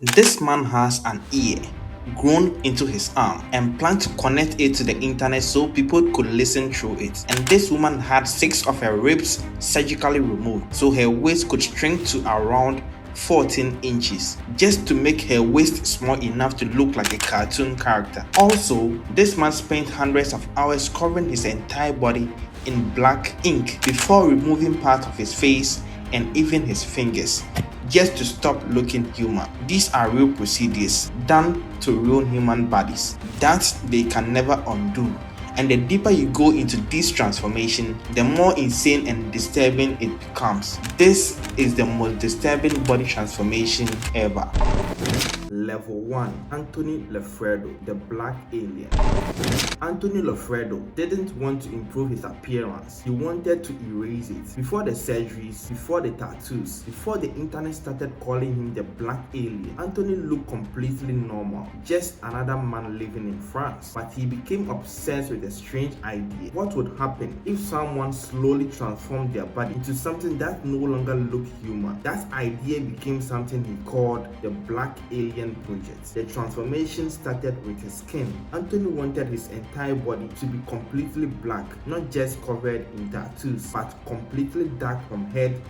This man has an ear grown into his arm and planned to connect it to the internet so people could listen through it. And this woman had 6 of her ribs surgically removed so her waist could shrink to around 14 inches just to make her waist small enough to look like a cartoon character. Also, this man spent hundreds of hours covering his entire body in black ink before removing part of his face and even his fingers just to stop looking human. These are real procedures done to real human bodies that they can never undo. And the deeper you go into this transformation, the more insane and disturbing it becomes. This is the most disturbing body transformation ever. Level 1. Anthony Lefredo, the Black Alien. Anthony Lefredo didn't want to improve his appearance. He wanted to erase it. Before the surgeries, before the tattoos, before the internet started calling him the Black Alien, Anthony looked completely normal, just another man living in France. But he became obsessed with a strange idea. What would happen if someone slowly transformed their body into something that no longer looked human? That idea became something he called the Black Alien Project. The transformation started with his skin. Anthony wanted his entire body to be completely black, not just covered in tattoos, but completely dark from head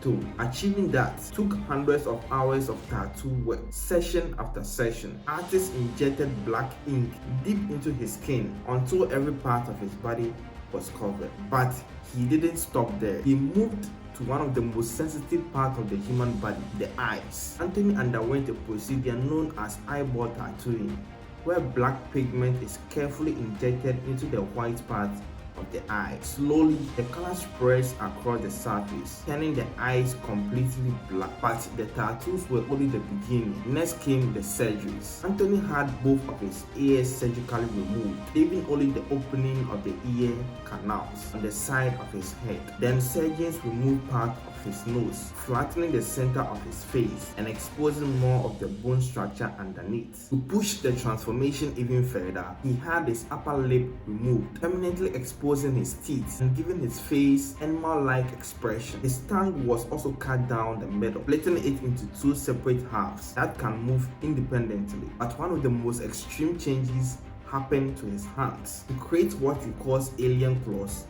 to toe. Achieving that took hundreds of hours of tattoo work, session after session. Artists injected black ink deep into his skin until every part of his body was covered. But he didn't stop there. He moved to one of the most sensitive parts of the human body, the eyes. Anthony underwent a procedure known as eyeball tattooing, where black pigment is carefully injected into the white part of the eye. Slowly, the color spreads across the surface, turning the eyes completely black. But the tattoos were only the beginning. Next came the surgeries. Anthony had both of his ears surgically removed, leaving only the opening of the ear canals on the side of his head. Then surgeons removed part of his nose, flattening the center of his face and exposing more of the bone structure underneath. To push the transformation even further, he had his upper lip removed, permanently exposing his teeth and giving his face animal-like expression. His tongue was also cut down the middle, splitting it into 2 separate halves that can move independently. But one of the most extreme changes happened to his hands. To create what he calls alien claws,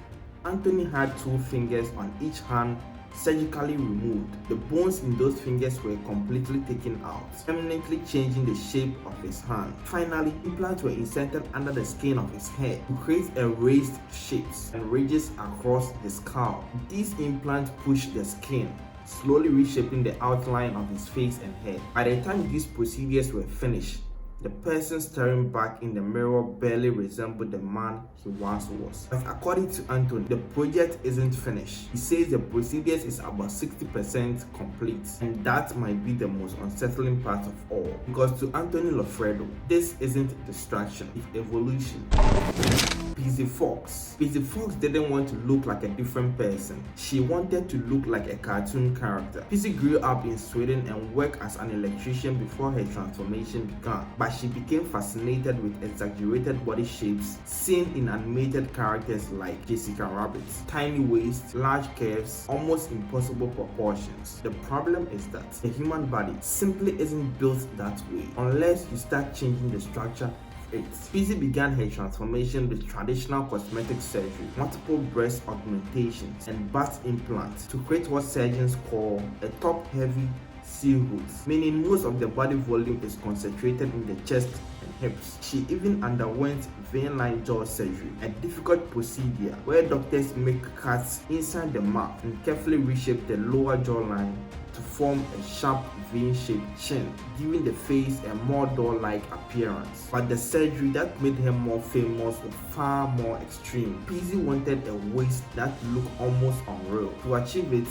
Anthony had 2 fingers on each hand surgically removed. The bones in those fingers were completely taken out, permanently changing the shape of his hand. Finally, implants were inserted under the skin of his head to create a raised shapes and ridges across his skull. These implants pushed the skin, slowly reshaping the outline of his face and head. By the time these procedures were finished, the person staring back in the mirror barely resembled the man he once was. But according to Anthony, the project isn't finished. He says the procedures is about 60% complete, and that might be the most unsettling part of all. Because to Anthony Lefredo, this isn't distraction, it's evolution. Pizzy Fox. Pizzy Fox didn't want to look like a different person. She wanted to look like a cartoon character. Pizzy grew up in Sweden and worked as an electrician before her transformation began. But she became fascinated with exaggerated body shapes seen in animated characters like Jessica Rabbit. Tiny waist, large curves, almost impossible proportions. The problem is that the human body simply isn't built that way unless you start changing the structure. Pizzy began her transformation with traditional cosmetic surgery, multiple breast augmentations, and butt implants to create what surgeons call a top-heavy C-hood, meaning most of the body volume is concentrated in the chest and hips. She even underwent vein line jaw surgery, a difficult procedure where doctors make cuts inside the mouth and carefully reshape the lower jawline to form a sharp vein-shaped chin, giving the face a more doll-like appearance. But the surgery that made her more famous was far more extreme. Pizzy wanted a waist that looked almost unreal. To achieve it,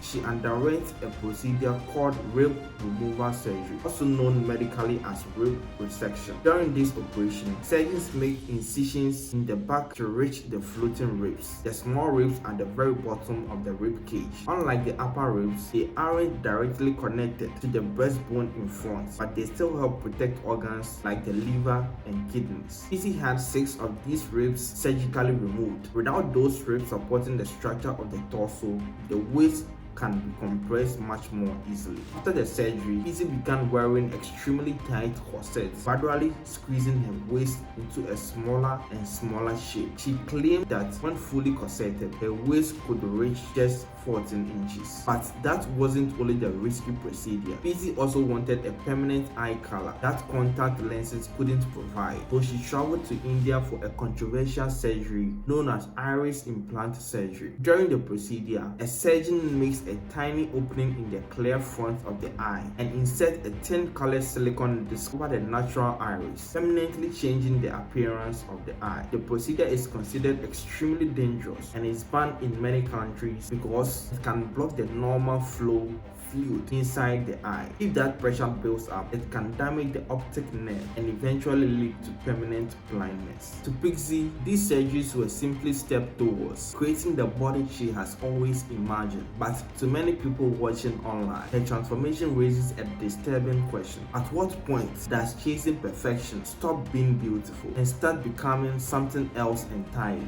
she underwent a procedure called rib removal surgery, also known medically as rib resection. During this operation, surgeons make incisions in the back to reach the floating ribs, the small ribs at the very bottom of the rib cage. Unlike the upper ribs, they aren't directly connected to the breastbone in front, but they still help protect organs like the liver and kidneys. Pizzy had 6 of these ribs surgically removed. Without those ribs supporting the structure of the torso, the waist can be compressed much more easily. After the surgery, Izzy began wearing extremely tight corsets, gradually squeezing her waist into a smaller and smaller shape. She claimed that when fully corseted, her waist could reach just 14 inches. But that wasn't only the risky procedure. Izzy also wanted a permanent eye color that contact lenses couldn't provide, so she traveled to India for a controversial surgery known as iris implant surgery. During the procedure, a surgeon makes a tiny opening in the clear front of the eye and insert a thin colored silicone disc over the natural iris, permanently changing the appearance of the eye. The procedure is considered extremely dangerous and is banned in many countries because it can block the normal flow fluid inside the eye. If that pressure builds up, it can damage the optic nerve and eventually lead to permanent blindness. To Pixie, these surgeries were simply step towards creating the body she has always imagined. But to many people watching online, her transformation raises a disturbing question. At what point does chasing perfection stop being beautiful and start becoming something else entirely?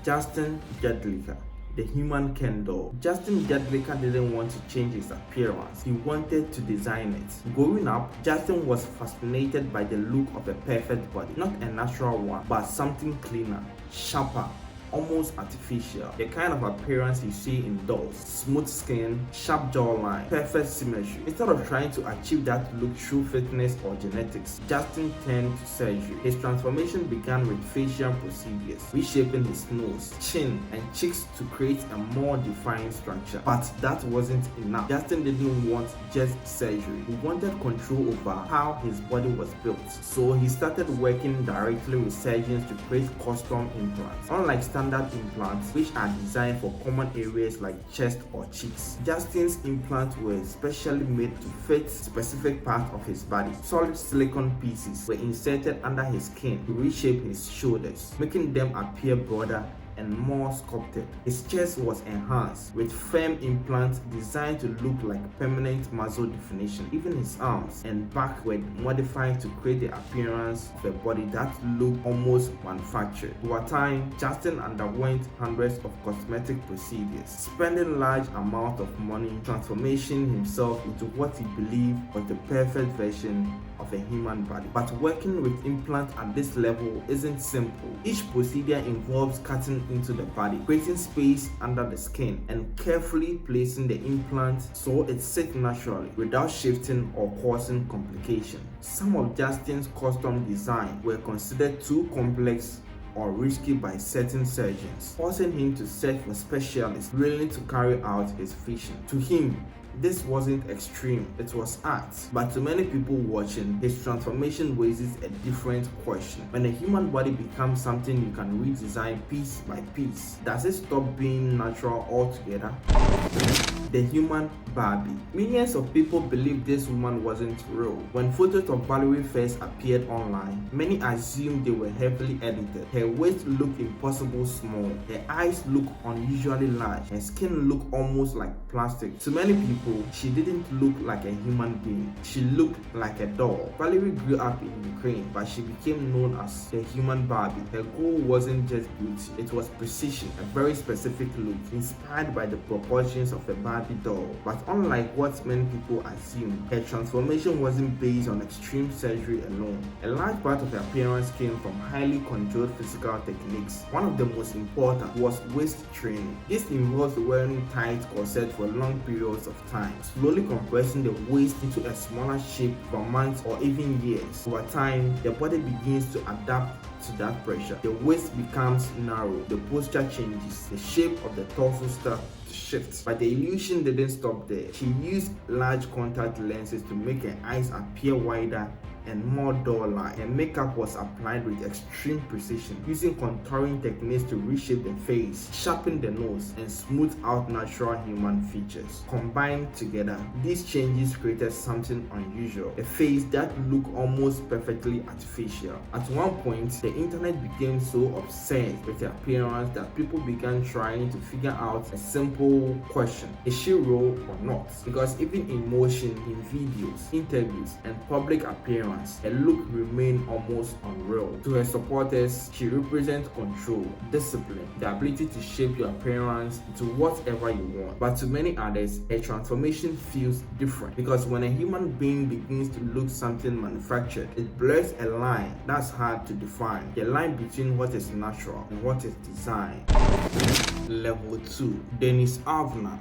Justin Jedlicka, the human Ken doll. Justin Jedlicka didn't want to change his appearance, he wanted to design it. Growing up, Justin was fascinated by the look of a perfect body, not a natural one, but something cleaner, sharper, almost artificial. The kind of appearance you see in dolls: smooth skin, sharp jawline, perfect symmetry. Instead of trying to achieve that look through fitness or genetics, Justin turned to surgery. His transformation began with facial procedures, reshaping his nose, chin, and cheeks to create a more defined structure. But that wasn't enough. Justin didn't want just surgery. He wanted control over how his body was built. So he started working directly with surgeons to create custom implants. Unlike standard implants, which are designed for common areas like chest or cheeks, Justin's implants were specially made to fit specific parts of his body. Solid silicone pieces were inserted under his skin to reshape his shoulders, making them appear broader and more sculpted. His chest was enhanced with firm implants designed to look like permanent muscle definition. Even his arms and back were modified to create the appearance of a body that looked almost manufactured. Over time, Justin underwent hundreds of cosmetic procedures, spending large amounts of money transforming himself into what he believed was the perfect version of a human body. But working with implants at this level isn't simple. Each procedure involves cutting into the body, creating space under the skin, and carefully placing the implant so it sits naturally without shifting or causing complications. Some of Justin's custom designs were considered too complex or risky by certain surgeons, forcing him to search for specialists willing to carry out his vision. To him, this wasn't extreme, it was art. But to many people watching, his transformation raises a different question. When a human body becomes something you can redesign piece by piece, does it stop being natural altogether? The human Barbie. Millions of people believe this woman wasn't real. When photos of Valerie first appeared online, many assumed they were heavily edited. Her waist looked impossible small, her eyes looked unusually large, her skin looked almost like plastic. To many people, she didn't look like a human being. She looked like a doll. Valerie grew up in Ukraine, but she became known as the human Barbie. Her goal wasn't just beauty, it was precision, a very specific look, inspired by the proportions of a Barbie doll. But unlike what many people assume, her transformation wasn't based on extreme surgery alone. A large part of her appearance came from highly controlled physical techniques. One of the most important was waist training. This involves wearing tight corsets for long periods of time, slowly compressing the waist into a smaller shape for months or even years. Over time, the body begins to adapt to that pressure. The waist becomes narrow, the posture changes, the shape of the torso starts to shift. But the illusion didn't stop there. She used large contact lenses to make her eyes appear wider and more doll-like. Her makeup was applied with extreme precision, using contouring techniques to reshape the face, sharpen the nose, and smooth out natural human features. Combined together, these changes created something unusual, a face that looked almost perfectly artificial. At one point, the internet became so obsessed with her appearance that people began trying to figure out a simple question: is she real or not? Because even in motion, in videos, interviews, and public appearance, appearance, her look remained almost unreal. To her supporters, she represents control, discipline, the ability to shape your appearance into whatever you want. But to many others, her transformation feels different, because when a human being begins to look something manufactured, it blurs a line that's hard to define, the line between what is natural and what is designed. Level 2. Denis Avner,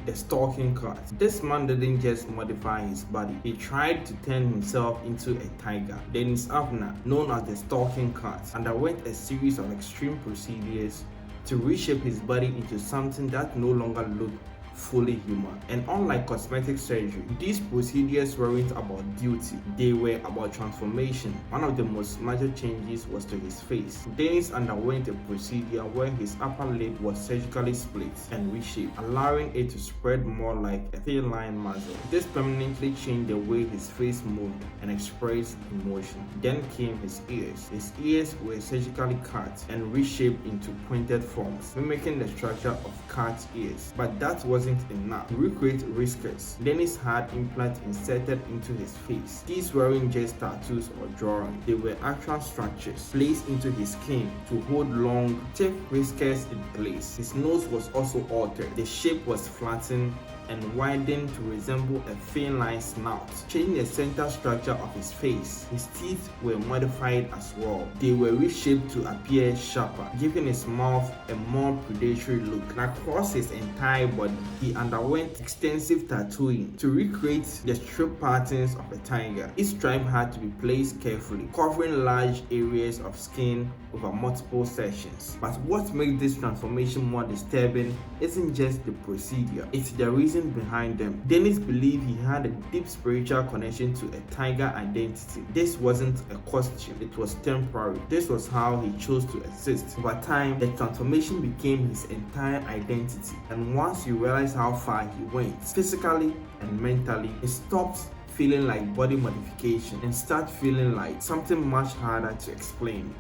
the stalking cat. This man didn't just modify his body, he tried to turn himself into a tiger. Denis Avner, known as the stalking cat, underwent a series of extreme procedures to reshape his body into something that no longer looked fully human. And unlike cosmetic surgery, these procedures weren't about beauty, they were about transformation. One of the most major changes was to his face. Denis underwent a procedure where his upper lid was surgically split and reshaped, allowing it to spread more like a thin line muzzle. This permanently changed the way his face moved and expressed emotion. Then came his ears. His ears were surgically cut and reshaped into pointed forms, mimicking the structure of cat ears. But that wasn't enough. To recreate whiskers, Denis had implants inserted into his face. These weren't just tattoos or drawings, they were actual structures placed into his skin to hold long, thick whiskers in place. His nose was also altered. The shape was flattened and widened to resemble a thin-line snout, changing the center structure of his face. His teeth were modified as well. They were reshaped to appear sharper, giving his mouth a more predatory look. Across his entire body, he underwent extensive tattooing to recreate the strip patterns of a tiger. Each stripe had to be placed carefully, covering large areas of skin over multiple sessions. But what makes this transformation more disturbing isn't just the procedure, it's the reason behind them. Denis believed he had a deep spiritual connection to a tiger identity. This wasn't a costume, it was temporary. This was how he chose to exist. Over time, the transformation became his entire identity. And once you realize how far he went, physically and mentally, it stopped feeling like body modification and start feeling like something much harder to explain.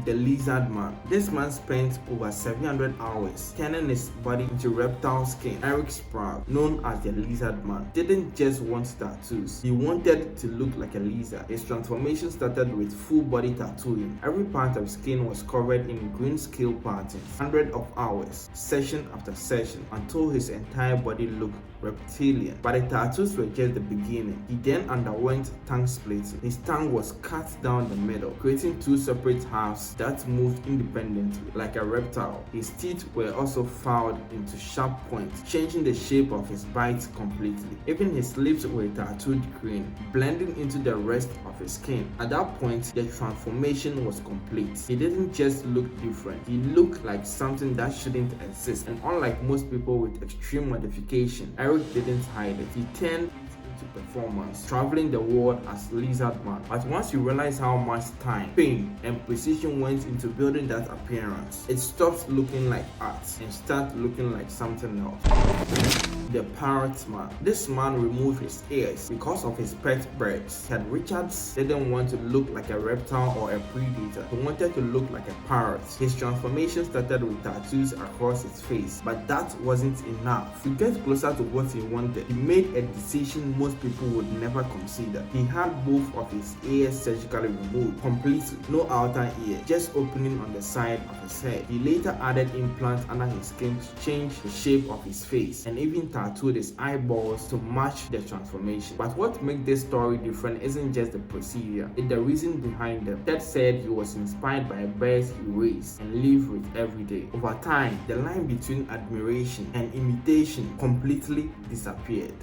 The lizard man. This man spent over 700 hours turning his body into reptile skin. Eric Sprague, known as the lizard man, didn't just want tattoos, he wanted to look like a lizard. His transformation started with full body tattooing. Every part of skin was covered in green scale patterns. Hundreds of hours, session after session, until his entire body looked reptilian. But the tattoos were just the beginning. He then underwent tongue splitting. His tongue was cut down the middle, creating two separate halves that moved independently like a reptile. His teeth were also filed into sharp points, changing the shape of his bite completely. Even his lips were tattooed green, blending into the rest of his skin. At that point, the transformation was complete. He didn't just look different, he looked like something that shouldn't exist. And unlike most people with extreme modification, Eric didn't hide it. He turned to performance, traveling the world as Lizard Man. But once you realize how much time, pain, and precision went into building that appearance, it stops looking like art and starts looking like something else. The parrot man. This man removed his ears because of his pet birds. Ted Richards didn't want to look like a reptile or a predator. He wanted to look like a parrot. His transformation started with tattoos across his face, but that wasn't enough. To get closer to what he wanted, he made a decision most people would never consider. He had both of his ears surgically removed completely. No outer ear, just opening on the side of his head. He later added implants under his skin to change the shape of his face, and even tattooed his eyeballs to match the transformation. But what makes this story different isn't just the procedure, it's the reason behind them. Ted said he was inspired by birds he raised and lived with every day. Over time, the line between admiration and imitation completely disappeared.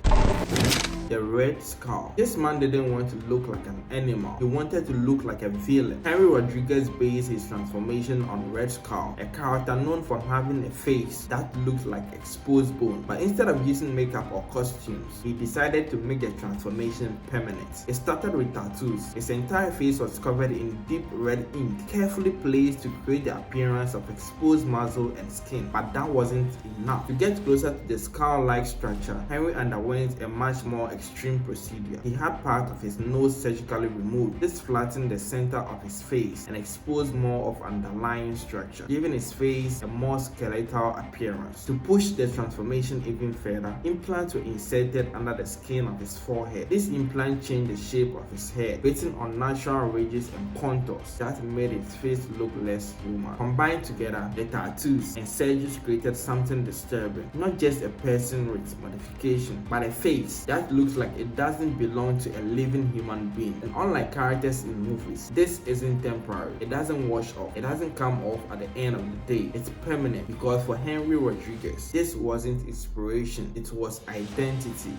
The Red Skull. This man didn't want to look like an animal, he wanted to look like a villain. Henry Rodriguez based his transformation on Red Skull, a character known for having a face that looked like exposed bone. But instead of using makeup or costumes, he decided to make the transformation permanent. It started with tattoos. His entire face was covered in deep red ink, carefully placed to create the appearance of exposed muzzle and skin. But that wasn't enough. To get closer to the skull-like structure, Henry underwent a much more extreme procedure. He had part of his nose surgically removed. This flattened the center of his face and exposed more of underlying structure, giving his face a more skeletal appearance. To push the transformation even further, implants were inserted under the skin of his forehead. This implant changed the shape of his head, creating unnatural ridges and contours that made his face look less human. Combined together, the tattoos and surgeries created something disturbing. Not just a person with modification, but a face that looks like it doesn't belong to a living human being. And unlike characters in movies, this isn't temporary. It doesn't wash off. It doesn't come off at the end of the day. It's permanent, because for Henry Rodriguez, this wasn't inspiration, it was identity.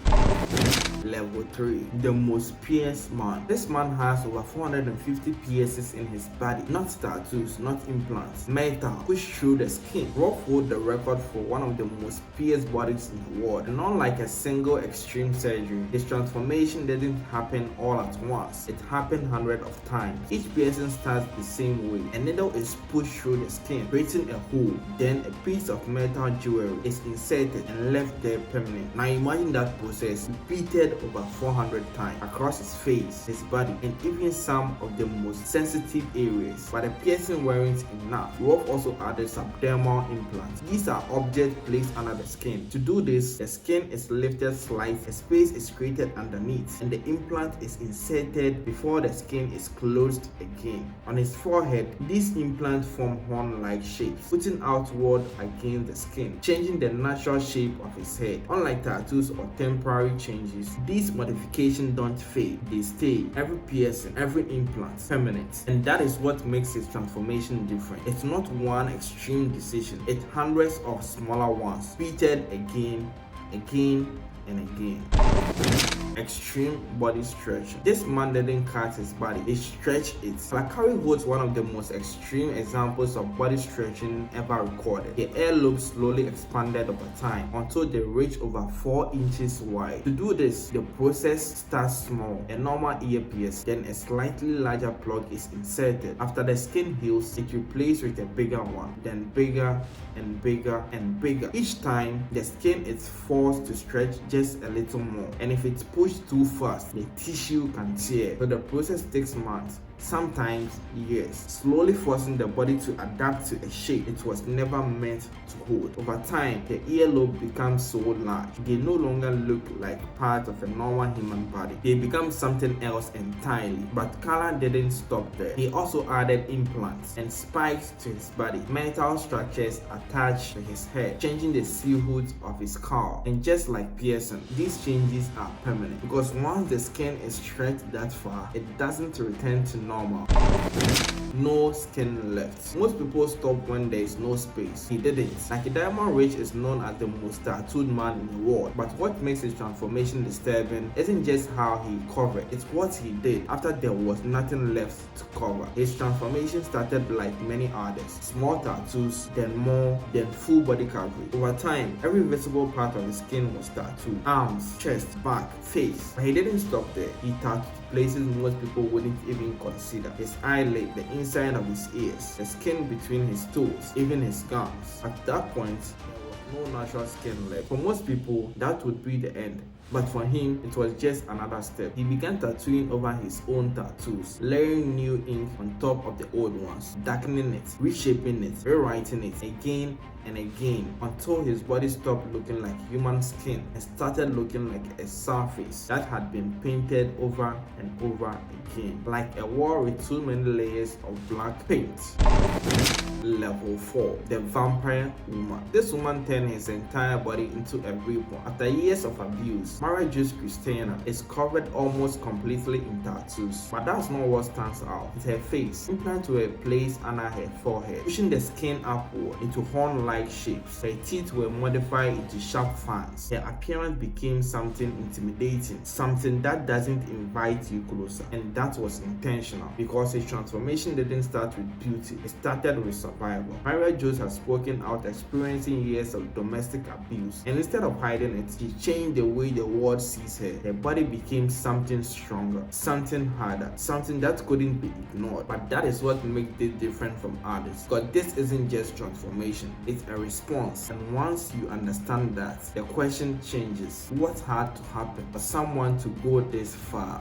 Level 3. The most pierced man. This man has over 450 piercings in his body. Not tattoos, not implants. Metal pushed through the skin. Roth hold the record for one of the most pierced bodies in the world. And unlike a single extreme surgery, his transformation didn't happen all at once. It happened hundreds of times. Each piercing starts the same way. A needle is pushed through the skin, creating a hole. Then a piece of metal jewelry is inserted and left there permanent. Now imagine that process repeated over 400 times across his face, his body, and even some of the most sensitive areas. But the piercing weren't enough. Roth also added subdermal implants. These are objects placed under the skin. To do this, the skin is lifted slightly, a space is created underneath, and the implant is inserted before the skin is closed again. On his forehead, these implants form horn-like shapes, putting outward against the skin, changing the natural shape of his head. Unlike tattoos or temporary changes, these modifications don't fade, they stay. Every piercing, every implant, permanent. And that is what makes his transformation different. It's not one extreme decision, it's hundreds of smaller ones, repeated again, and again. Extreme body stretching. This man didn't cut his body, he stretched it. Lakari holds one of the most extreme examples of body stretching ever recorded. The earlobe slowly expanded over time until they reached over 4 inches wide. To do this, the process starts small, a normal earpiece, then a slightly larger plug is inserted. After the skin heals, it replaced with a bigger one, then bigger and bigger and bigger. Each time, the skin is forced to stretch just a little more, and if it's pushed too fast, the tissue can tear. So the process takes months, sometimes years, slowly forcing the body to adapt to a shape it was never meant to hold. Over time, the earlobe becomes so large, they no longer look like part of a normal human body. They become something else entirely. But Kala didn't stop there. He also added implants and spikes to his body, metal structures attached to his head, changing the silhouette of his skull. And just like Pearson, these changes are permanent, because once the skin is stretched that far, it doesn't return to normal. No skin left. Most people stop when there is no space. He didn't. Diamond Rich is known as the most tattooed man in the world, but what makes his transformation disturbing isn't just how he covered, it's what he did after there was nothing left to cover. His transformation started like many others. Small tattoos, then more, then full body coverage. Over time, every visible part of his skin was tattooed. Arms, chest, back, face. But he didn't stop there. He tattooed places most people wouldn't even consider. His eyelid, the inside of his ears, the skin between his toes, even his gums. At that point, there was no natural skin left. For most people, that would be the end. But for him, it was just another step. He began tattooing over his own tattoos, layering new ink on top of the old ones, darkening it, reshaping it, rewriting it again and again, until his body stopped looking like human skin and started looking like a surface that had been painted over and over again, like a wall with too many layers of black paint. Level 4. The Vampire Woman. This woman turned his entire body into a reborn. After years of abuse, Mara Jose Christiana is covered almost completely in tattoos. But that's not what stands out. It's her face. Implants were placed under her forehead, pushing the skin upward into horn-like shapes. Her teeth were modified into sharp fangs. Her appearance became something intimidating, something that doesn't invite you closer. And that was intentional, because his transformation didn't start with beauty. It started with survival. Maria Jose has spoken out, experiencing years of domestic abuse, and instead of hiding it, she changed the way the the world sees her, her body became something stronger, something harder, something that couldn't be ignored. But that is what makes it different from others. Because this isn't just transformation, it's a response. And once you understand that, the question changes. What had to happen for someone to go this far?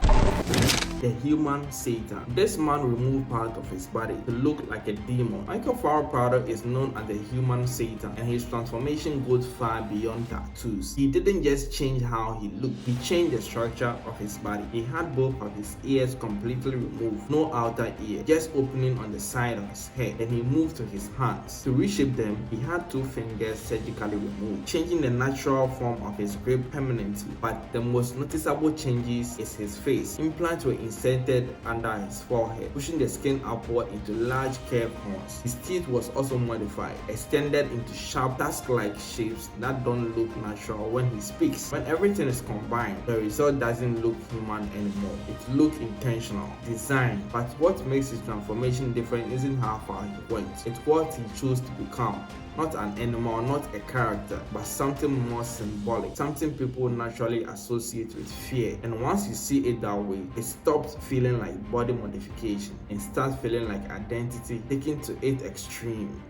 The human Satan. This man removed part of his body to look like a demon. Michael Farrow is known as the human Satan, and his transformation goes far beyond tattoos. He didn't just change how he looked, he changed the structure of his body. He had both of his ears completely removed, no outer ear, just opening on the side of his head. Then he moved to his hands. To reshape them, he had 2 fingers surgically removed, changing the natural form of his grip permanently. But the most noticeable changes is his face. Implants were inserted under his forehead, pushing the skin upward into large curved horns. His teeth was also modified, extended into sharp tusk-like shapes that don't look natural when he speaks. When everything is combined, the result doesn't look human anymore. It looks intentional, designed. But what makes his transformation different isn't how far he went. It's what he chose to become. Not an animal, not a character, but something more symbolic, something people naturally associate with fear. And once you see it that way, it stops feeling like body modification and starts feeling like identity taken to its extreme.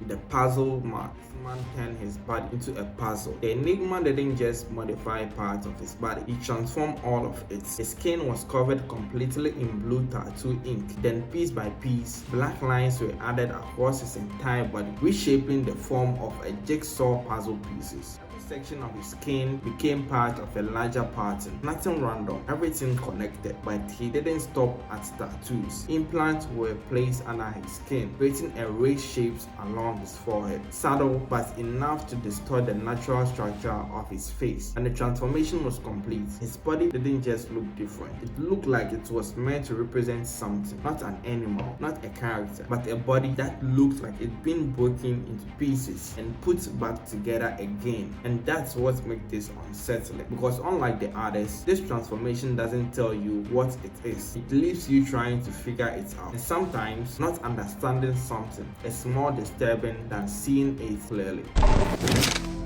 The puzzle man. This man turned his body into a puzzle. The enigma didn't just modify parts of his body, he transformed all of it. His skin was covered completely in blue tattoo ink. Then piece by piece, black lines were added across his entire body, reshaping the form of a jigsaw puzzle pieces. Section of his skin became part of a larger pattern. Nothing random, everything connected. But he didn't stop at tattoos. Implants were placed under his skin, creating a raised shapes along his forehead. Subtle, but enough to distort the natural structure of his face. And the transformation was complete. His body didn't just look different. It looked like it was meant to represent something. Not an animal, not a character, but a body that looked like it'd been broken into pieces and put back together again. And that's what makes this unsettling, because unlike the others, this transformation doesn't tell you what it is. It leaves you trying to figure it out. And sometimes not understanding something is more disturbing than seeing it clearly.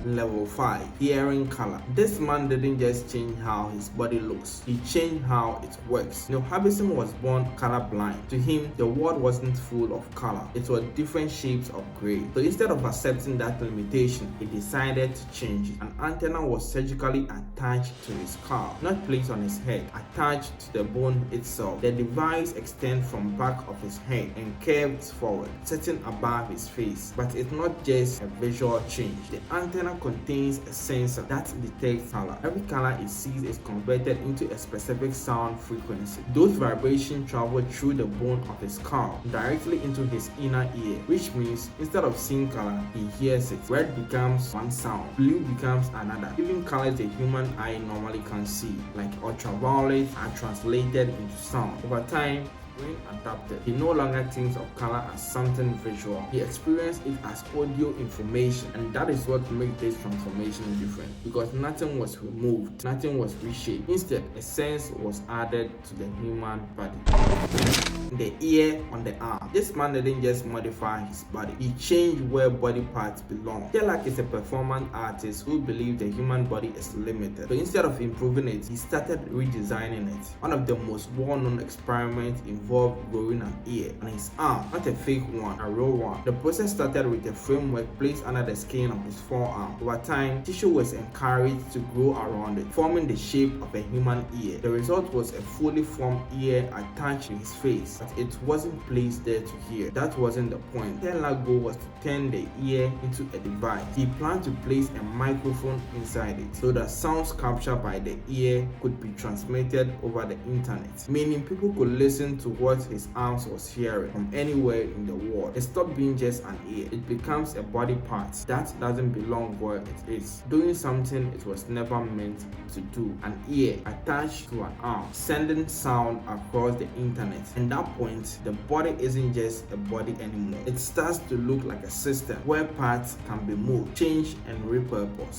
Level 5. Hearing color. This man didn't just change how his body looks, he changed how it works. Harbison was born colorblind. To him, the world wasn't full of color, it was different shapes of gray. So instead of accepting that limitation, he decided to change it. An antenna was surgically attached to his skull, not placed on his head, attached to the bone itself. The device extends from back of his head and curves forward, sitting above his face. But it's not just a visual change. The antenna contains a sensor that detects color. Every color it sees is converted into a specific sound frequency. Those vibrations travel through the bone of his skull directly into his inner ear, which means instead of seeing color, he hears it. Red becomes one sound, blue becomes another. Even colors the human eye normally can't see, like ultraviolet, are translated into sound. Over time, brain adapted. He no longer thinks of color as something visual. He experienced it as audio information, and that is what makes this transformation different, because nothing was removed, nothing was reshaped. Instead, a sense was added to the human body. The ear on the arm. This man didn't just modify his body, he changed where body parts belong. Telak is a performance artist who believes the human body is limited. So instead of improving it, he started redesigning it. One of the most well-known experiments involved growing an ear on his arm, not a fake one, a real one. The process started with a framework placed under the skin of his forearm. Over time, tissue was encouraged to grow around it, forming the shape of a human ear. The result was a fully formed ear attached to his face, but it wasn't placed there to hear. That wasn't the point. Telak's goal was to turn the ear into a device. He planned to place a microphone inside it so that sounds captured by the ear could be transmitted over the internet, meaning people could listen to what his arms was hearing from anywhere in the world. It stopped being just an ear. It becomes a body part that doesn't belong where it is, doing something it was never meant to do. An ear attached to an arm, sending sound across the internet. And that point, the body isn't just a body anymore. It starts to look like a system where parts can be moved, changed, and repurposed.